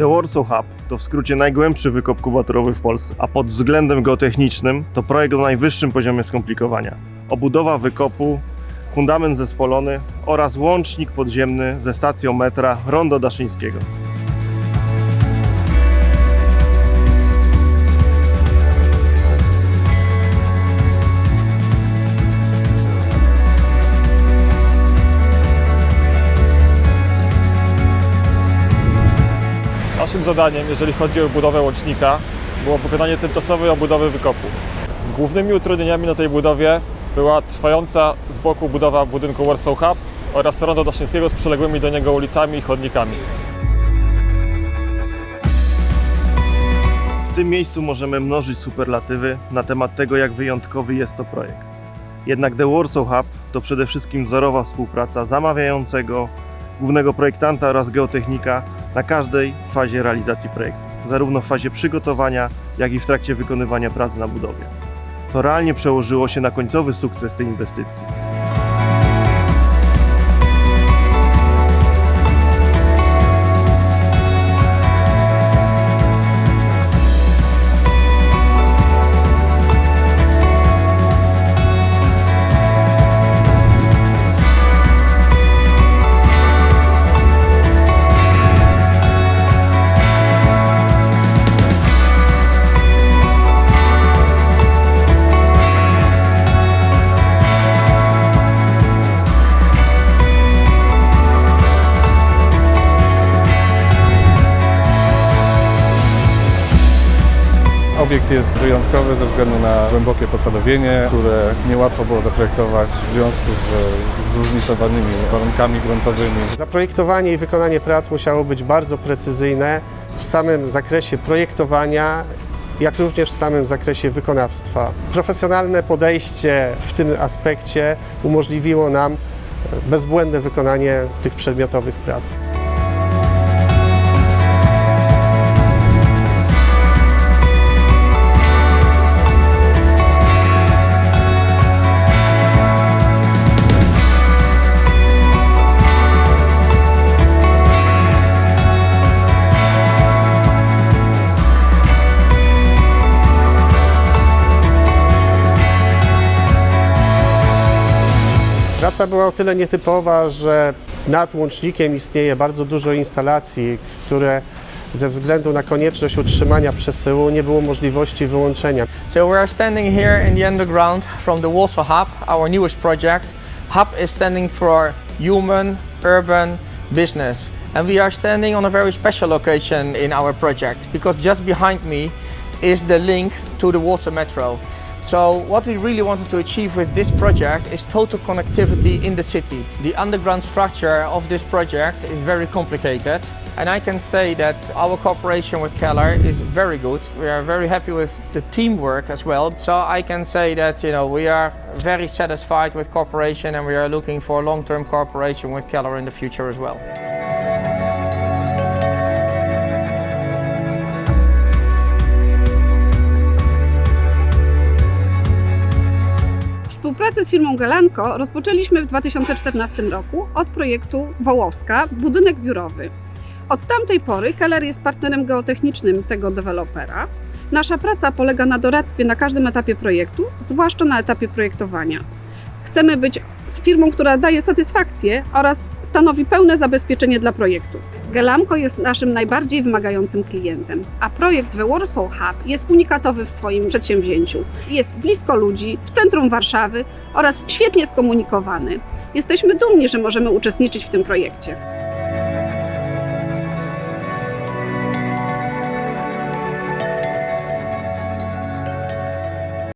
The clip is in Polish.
The Warsaw Hub to w skrócie najgłębszy wykop kubaturowy w Polsce, a pod względem geotechnicznym to projekt o najwyższym poziomie skomplikowania. Obudowa wykopu, fundament zespolony oraz łącznik podziemny ze stacją metra Rondo Daszyńskiego. Naszym zadaniem, jeżeli chodzi o budowę łącznika, było wykonanie tymczasowej obudowy wykopu. Głównymi utrudnieniami na tej budowie była trwająca z boku budowa budynku Warsaw Hub oraz Rondo Daszyńskiego z przyległymi do niego ulicami i chodnikami. W tym miejscu możemy mnożyć superlatywy na temat tego, jak wyjątkowy jest to projekt. Jednak The Warsaw Hub to przede wszystkim wzorowa współpraca zamawiającego, głównego projektanta oraz geotechnika na każdej fazie realizacji projektu, zarówno w fazie przygotowania, jak i w trakcie wykonywania prac na budowie. To realnie przełożyło się na końcowy sukces tej inwestycji. Obiekt jest wyjątkowy ze względu na głębokie posadowienie, które niełatwo było zaprojektować w związku z zróżnicowanymi warunkami gruntowymi. Zaprojektowanie i wykonanie prac musiało być bardzo precyzyjne w samym zakresie projektowania, jak również w samym zakresie wykonawstwa. Profesjonalne podejście w tym aspekcie umożliwiło nam bezbłędne wykonanie tych przedmiotowych prac. Praca była o tyle nietypowa, że nad łącznikiem istnieje bardzo dużo instalacji, które ze względu na konieczność utrzymania przesyłu nie było możliwości wyłączenia. So we are standing here in the underground from the Warsaw Hub, our newest project. Hub is standing for human, urban, business. And we are standing on a very special location in our project because just behind me is the link to the Warsaw Metro. So what we really wanted to achieve with this project is total connectivity in the city. The underground structure of this project is very complicated, and I can say that our cooperation with Keller is very good. We are very happy with the teamwork as well. So I can say that we are very satisfied with cooperation, and we are looking for long-term cooperation with Keller in the future as well. Współpracę z firmą Galanko rozpoczęliśmy w 2014 roku od projektu Wołowska, budynek biurowy. Od tamtej pory Keller jest partnerem geotechnicznym tego dewelopera. Nasza praca polega na doradztwie na każdym etapie projektu, zwłaszcza na etapie projektowania. Chcemy być firmą, która daje satysfakcję oraz stanowi pełne zabezpieczenie dla projektu. Galanko jest naszym najbardziej wymagającym klientem, a projekt The Warsaw Hub jest unikatowy w swoim przedsięwzięciu. Jest blisko ludzi, w centrum Warszawy oraz świetnie skomunikowany. Jesteśmy dumni, że możemy uczestniczyć w tym projekcie.